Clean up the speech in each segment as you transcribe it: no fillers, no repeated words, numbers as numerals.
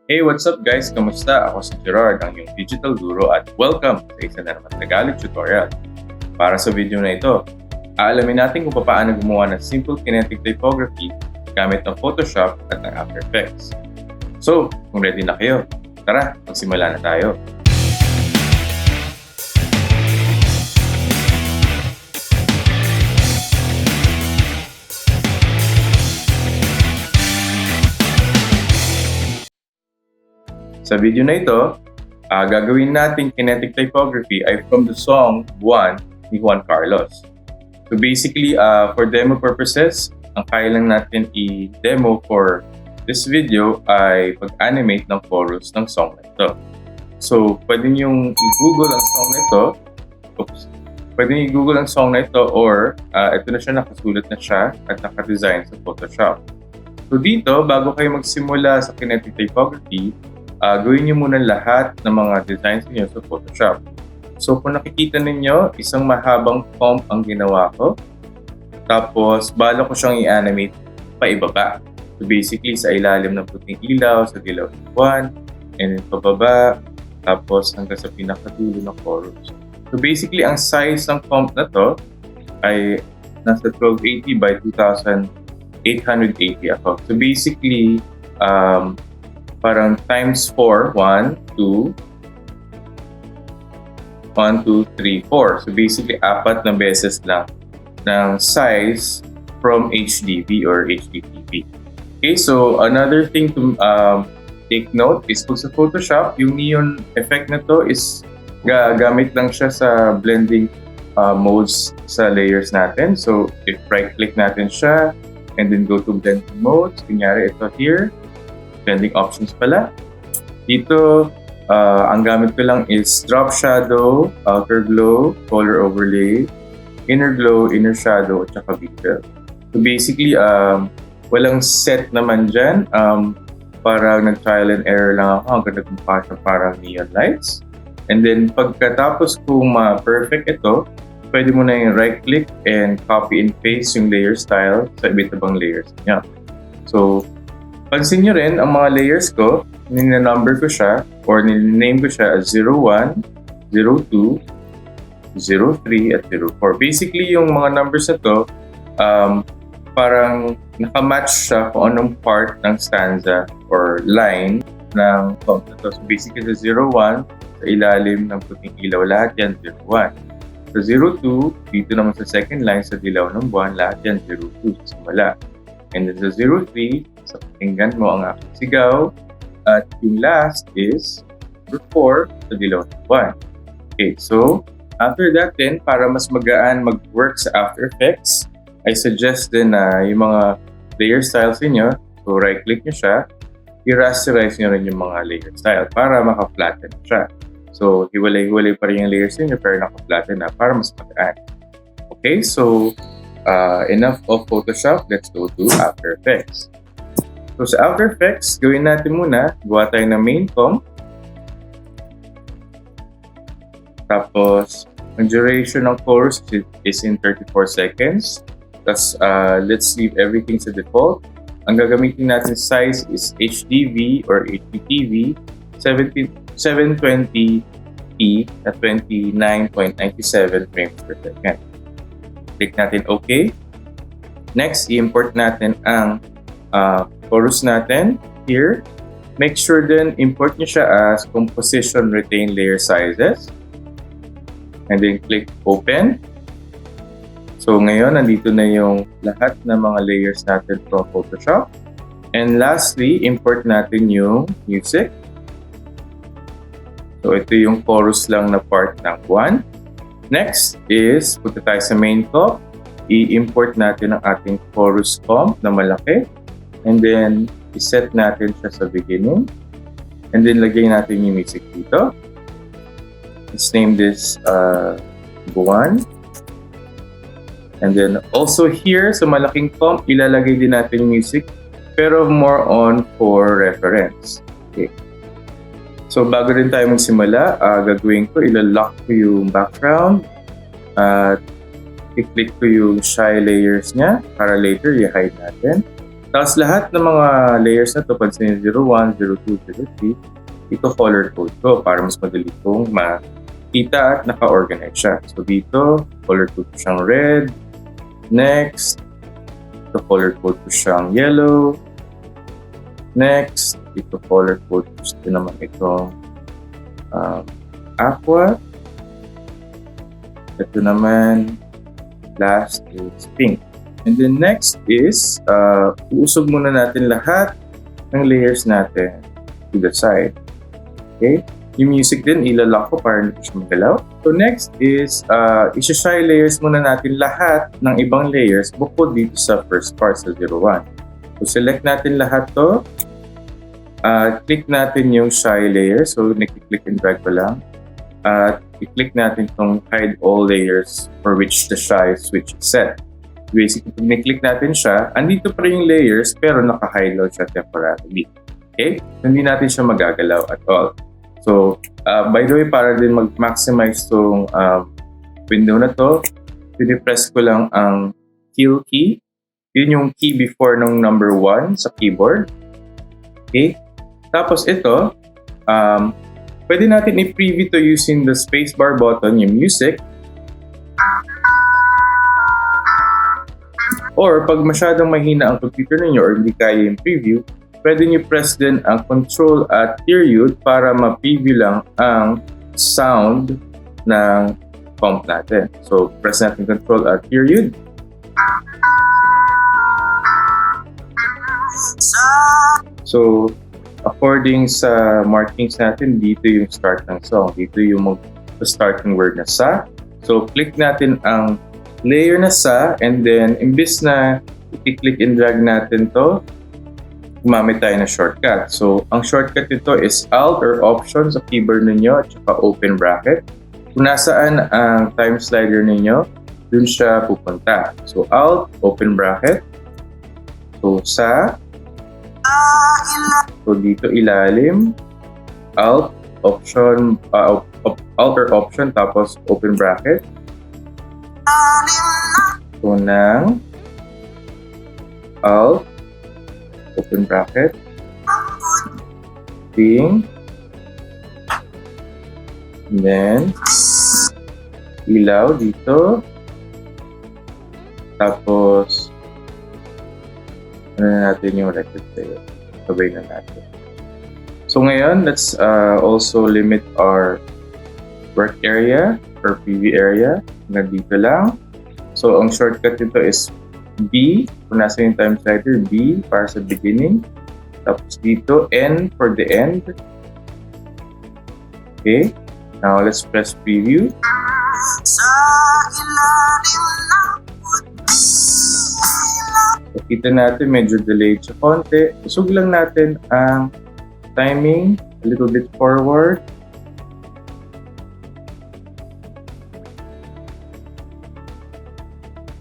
Hey, what's up guys? Kamusta? Ako si Gerard, ang iyong digital guru at welcome sa isa na naman Tagalog tutorial. Para sa video na ito, aalamin natin kung paano gumawa ng simple kinetic typography gamit ng Photoshop at ng After Effects. So, kung ready na kayo, tara, magsimula na tayo. Sa video na ito, gagawin natin kinetic typography ay from the song Buwan ni Juan Carlos. So basically, for demo purposes, ang kaya lang natin i-demo for this video ay pag-animate ng chorus ng song na ito. So, pwede niyong i-google ang song na ito. Pwede niyong i-google ang song na ito or ito na siya, nakasulat na siya at naka-design sa Photoshop. So dito, bago kayo magsimula sa kinetic typography, gawin niyo muna lahat ng mga designs niyo sa Photoshop. So kung nakikita ninyo, isang mahabang font ang ginawa ko. Tapos bala ko siyang i-animate pa ibaba. So basically sa ilalim ng puting ilaw, sa dilaw ng buwan, and then pababa, tapos hanggang sa pinakadulo ng chorus. So basically ang size ng font na to ay nasa 1280 by 2880 ako. So basically, parang times 4, 1, 2, 1, 2, 3, 4. So basically, 4 na beses lang ng size from HDV or HDTV. Okay, so another thing to take note is kung sa Photoshop, yung neon effect na to is gagamit lang siya sa blending modes sa layers natin. So if right-click natin siya and then go to blending modes, kunyari ito here, blending options pala. Dito, ang gamit ko lang is drop shadow, outer glow, color overlay, inner glow, inner shadow, at saka bevel. So basically, walang set naman dyan. Parang nag-trial and error lang ako hanggang nagmukha siya parang neon lights. And then, pagkatapos kung ma-perfect ito, pwede mo na yung right-click and copy and paste yung layer style sa iba't ibang layers niya. So, pansin nyo rin, ang mga layers ko, nina-number ko siya or nina-name ko siya as 01, 02, 03, at 04. Basically, yung mga numbers na to, parang nakamatch siya kung anong part ng stanza or line ng song na to. So basically, sa 01, sa ilalim ng puting ilaw, lahat yan 01. Sa 02, dito naman sa second line, sa dilaw ng buwan, lahat yan 02 sa simula. And then sa 03, sa pakinggan mo ang aking sigaw. At yung last is 4 sa dilaw ng buwan. Okay, so after that then, para mas magaan mag-work sa After Effects, I suggest din na yung mga layer styles niyo, so right-click nyo siya, i-rasterize nyo rin yung mga layer style para maka-flatten siya. So, hiwalay-hiwalay pa rin yung layers niyo pero naka-flatten na para mas magaan. Okay, so enough of Photoshop, let's go to After Effects. So sa After Effects, gawin natin muna, gawa tayo ng main comp. Tapos, ang duration ng chorus is in 34 seconds. Tapos, let's leave everything sa default. Ang gagamitin natin size is HDV or HDTV 720p at 29.97 frames per second. Click natin OK. Next, i-import natin ang chorus natin here. Make sure then import nyo siya as composition retain layer sizes. And then click open. So ngayon, nandito na yung lahat ng mga layers natin from Photoshop. And lastly, import natin yung music. So ito yung chorus lang na part ng 1. Next is, punta tayo sa main comp. I-import natin ang ating chorus comp na malaki. And then, iset natin siya sa beginning. And then, lagay natin yung music dito. Let's name this Buwan. And then, also here, sa malaking comp, ilalagay din natin yung music. Pero more on for reference. Okay. So, bago rin tayo magsimula, gagawin ko, ilalock ko yung background. At i-click ko yung shy layers niya para later i-hide natin. Tapos lahat ng mga layers na to, pansin 01, 02, 03, ito color code ko para mas madali kong makita at naka-organize siya. So dito, color code ko siyang red. Next, ito color code ko siyang yellow. Next, ito color code ko naman itong aqua. Ito naman, last is pink. And then next is, uusog muna natin lahat ng layers natin to the side. Okay? Yung music din, ilalock ko para hindi siya magalaw. So next is, isa-shy layers muna natin lahat ng ibang layers bukod dito sa first part sa 01. So select natin lahat to. Click natin yung shy layer. So nag-click and drag pa lang. At i-click natin itong hide all layers for which the shy switch is set. Basically, pag ni-click natin siya, andito pa rin yung layers pero naka-hide lang siya temporarily. Okay? Hindi natin siya magagalaw at all. So, by the way, para din mag-maximize itong window na to, pinipress ko lang ang kill key. Yun yung key before ng number 1 sa keyboard. Okay? Tapos ito, pwede natin i-preview to using the spacebar button, yung music. Or pag masyadong mahina ang computer ninyo or hindi kaya yung preview, pwede nyo press din ang control at period para ma-preview lang ang sound ng pump natin. So, press natin control at period. So, according sa markings natin, dito yung start ng song. Dito yung starting word na sa. So, click natin ang layer na sa, and then imbis na i-click and drag natin to, gumamit tayo na shortcut. So, ang shortcut nito is Alt or Option sa keyboard ninyo at saka open bracket. Kung nasaan ang time slider ninyo, dun siya pupunta. So, Alt, open bracket. So, sa. So, dito ilalim. Alt, Option, Alt or Option, tapos open bracket. So, ng Alt, open bracket, Bing, and then ilaw dito, tapos ano na natin yung record tayo, sabay na natin. So ngayon, let's also limit our work area or preview area na dito lang. So ang shortcut nito is B, kung nasa yung time slider, B para sa beginning. Tapos dito, N for the end. Okay, now let's press preview. So, kita natin medyo delayed siya konti. Usog lang natin ang timing a little bit forward.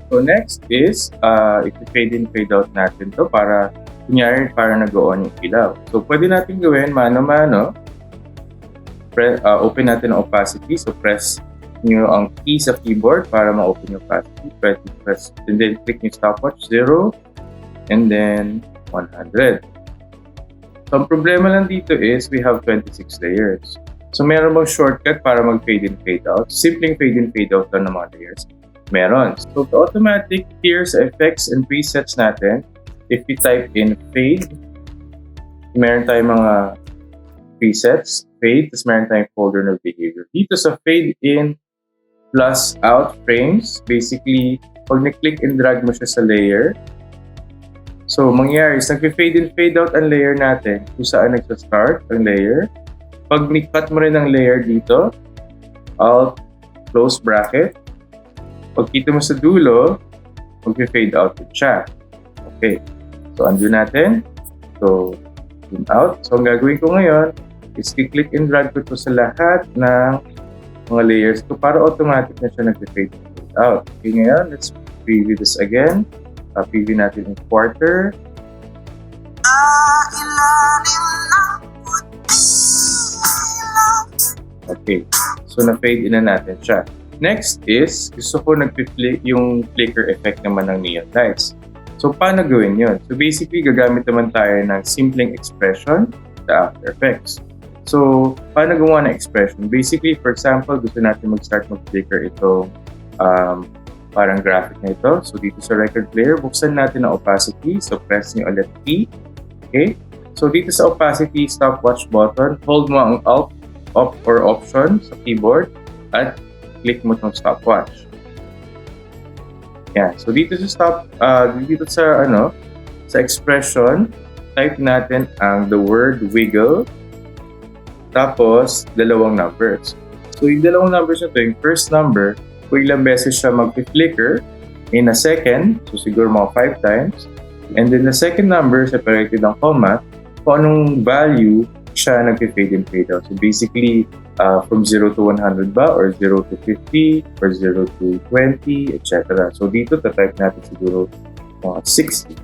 So next is, i-fade in, fade out natin to para, kunyari, para nag-on yung ilaw. So pwede natin gawin mano-mano. Open natin ang opacity. So press nyo ang key sa keyboard para ma-open yung opacity. Press, and then click yung stopwatch, 0, and then 100. So ang problema lang dito is, we have 26 layers. So meron bang shortcut para mag-fade in, fade out? Simpleng fade in, fade out lang ng mga layers. Meron. So, the automatic tiers, effects, and presets natin, if we type in fade, meron tayong mga presets, fade, tapos meron tayong folder na behavior. Dito sa fade in plus out frames, basically, pag na-click and drag mo siya sa layer, so, mangyayari is nag-fade in, fade out ang layer natin kung saan nagsa-start ang layer. Pag ni-cut mo rin ang layer dito, Alt, close bracket, pag kita mo sa dulo, mag-fade out din siya. Okay. So, undo natin. So, zoom out. So, ang gagawin ko ngayon is click and drag ko ito sa lahat ng mga layers ko para automatic na siya nag-fade out. Okay, ngayon, let's preview this again. Preview natin yung quarter. Okay. So, na-fade in na natin siya. Next is, gusto ko yung flicker effect naman ng neon lights. So, paano gawin yun? So, basically, gagamit naman tayo ng simpleng expression sa After Effects. So, paano gumawa ng expression? Basically, for example, gusto natin mag-start mag-flicker itong parang graphic na ito. So, dito sa record player, buksan natin ang opacity. So, press nyo ulit P. Okay? So, dito sa opacity stopwatch button, hold mo ang Alt, Op, or Option sa keyboard at click mo itong stopwatch. Yan. So dito sa sa expression, type natin ang the word wiggle tapos dalawang numbers. So yung dalawang numbers na ito, yung first number, kung ilang beses siya mag-flicker in a second, so siguro mga 5 times. And then the second number, separated ng comma, kung anong value siya nag-fade in fade out. So basically, from 0 to 100 ba, or 0 to 50, or 0 to 20, etc. So dito, type natin siguro 60.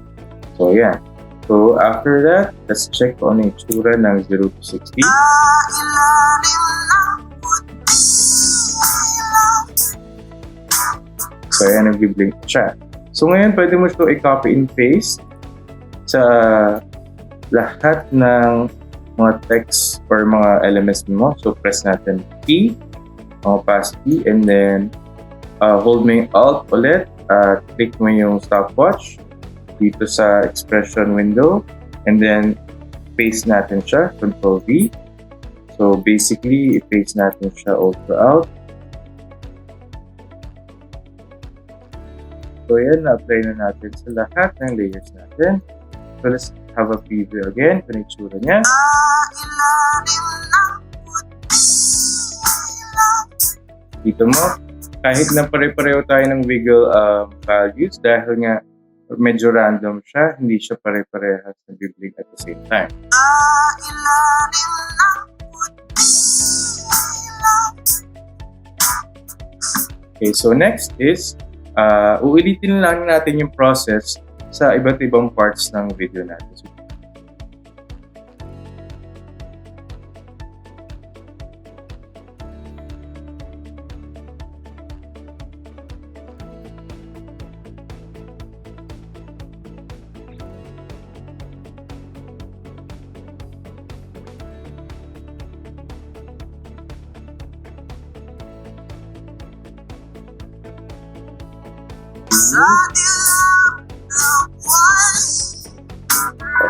So yan. So after that, let's check kung ano yung tsura ng 0 to 60. So yan, nag-blink siya. So ngayon, pwede mo ito i-copy and paste sa lahat ng mga text or mga elements mo. So press natin P, opacity, and then hold mo yung Alt ulit, click mo yung stopwatch dito sa expression window, and then paste natin siya, Control V. So basically, i-paste natin siya all throughout. So yan, na-apply na natin sa lahat ng layers natin. So let's have a preview again kung yung tsura niya. Dito mo, kahit na pare-pareho tayo ng wiggle values, dahil nga medyo random siya, hindi siya pare-parehas na bibling at the same time. Okay, so next is, uulitin lang natin yung process sa iba't ibang parts ng video natin. So,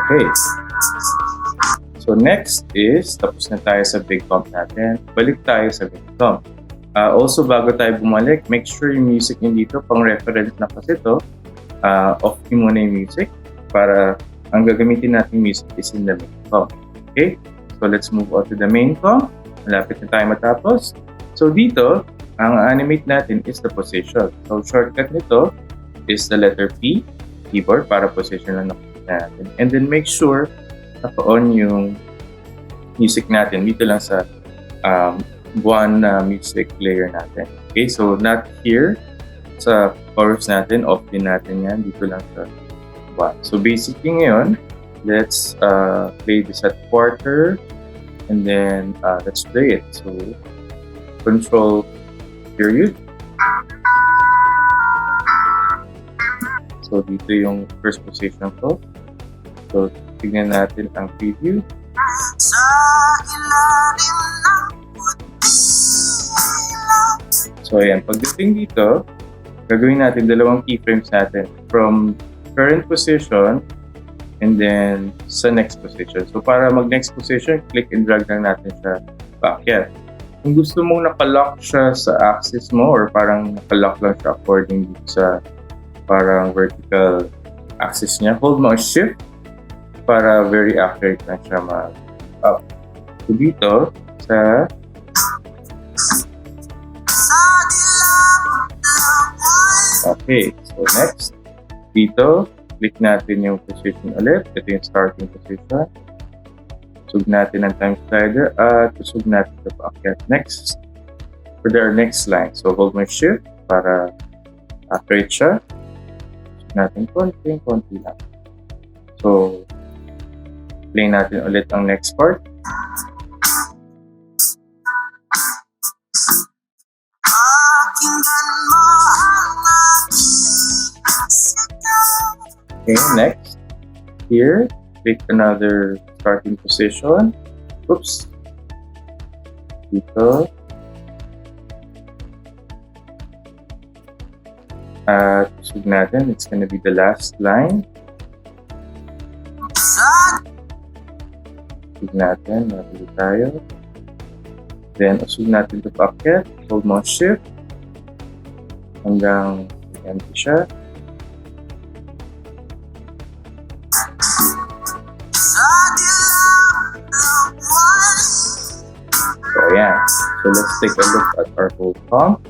okay. So next is, tapos na tayo sa big comp natin. Balik tayo sa big comp. Also, bago tayo bumalik, make sure yung music nyo dito, pang reference na kasi ito, off nyo muna yung music para ang gagamitin natin music is in the main comp. Okay? So let's move on to the main comp. Malapit na tayo matapos. So dito, ang animate natin is the position. So shortcut nito is the letter P, keyboard, para position lang natin. And then make sure naka-on yung music natin dito lang sa one music player natin. Okay, so not here sa chorus natin, off din natin yan, dito lang sa one. So basically ngayon, let's play this at quarter, and then let's play it. So control period. So dito yung first position ko. So tignan natin ang preview. So ayan, pagdating dito, gagawin natin dalawang keyframes natin from current position and then sa next position. So para mag next position, click and drag lang natin siya backyard. Kung gusto mong nakalock siya sa axis mo or parang nakalock lang siya according sa parang vertical axis niya, hold mo ang shift para very accurate lang siya mag-up. So dito, sa okay, so next, dito, click natin yung position ulit. Ito yung starting position. Sug natin ang time slider at sug natin sa backyard. Next, for our next line. So hold my shift para accurate siya. Sug natin konti lang. So, play natin ulit ang next part. Okay, next. Here, pick another starting position. Oops. Dito. At usog natin, it's gonna be the last line. Usog natin, nabili tayo. Then, usog natin ito paakyat. Hold mo shift. Hanggang empty siya. So, ayan. So, let's take a look at our whole prompt.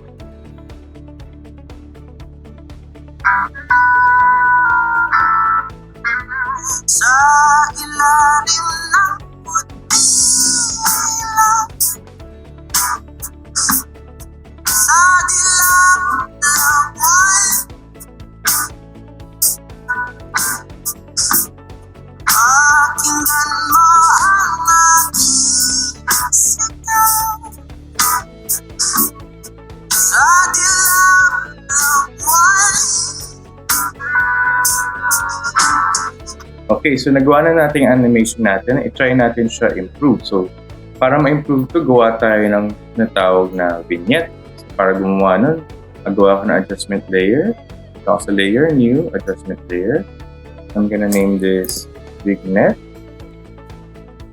Sa ilalim ng puti-ilaw, sa dilaw ng buwan, pakinggan mo ang aking sigaw. Sa dilaw ng buwan. Okay, so nagawa na natin yung animation natin. I-try natin siya improve. So, para ma-improve to, gawa tayo ng natawag na vignette. So, para gumawa nun, nagawa ko ng adjustment layer. Ito ako sa layer, new, adjustment layer. I'm gonna name this vignette.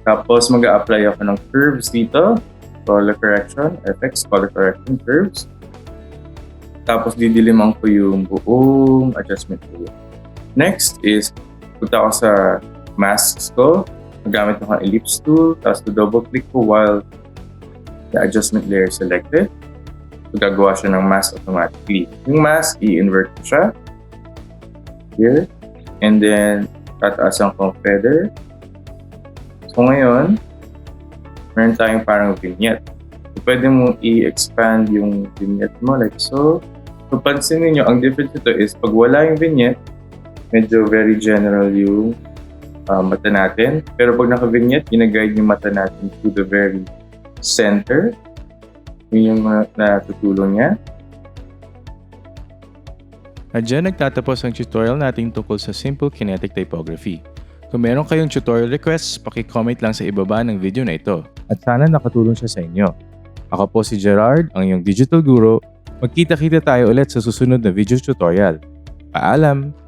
Tapos, mag-a-apply ako ng curves dito. Color correction, FX, color correction, curves. Tapos, didiliman ko yung buong adjustment layer. Next is, punta ako sa masks ko, magamit ako ng ellipse tool, tapos double click ko while the adjustment layer is selected. So, gagawa siya ng mask automatically. Yung mask, i-invert ko siya. Here. And then, tataasan ko ang feather. So, ngayon, meron tayong parang vignette. So, pwede mo i-expand yung vignette mo like so. So, pansinin nyo, ang difference ito is pag wala yung vignette, medyo very general yung mata natin. Pero pag naka-vignette, gina-guide yung mata natin to the very center. Yun yung natutulong niya. At dyan nagtatapos ang tutorial natin tungkol sa simple kinetic typography. Kung meron kayong tutorial requests, paki-comment lang sa ibaba ng video na ito. At sana nakatulong siya sa inyo. Ako po si Gerard, ang iyong digital guru. Magkita-kita tayo ulit sa susunod na video tutorial. Paalam!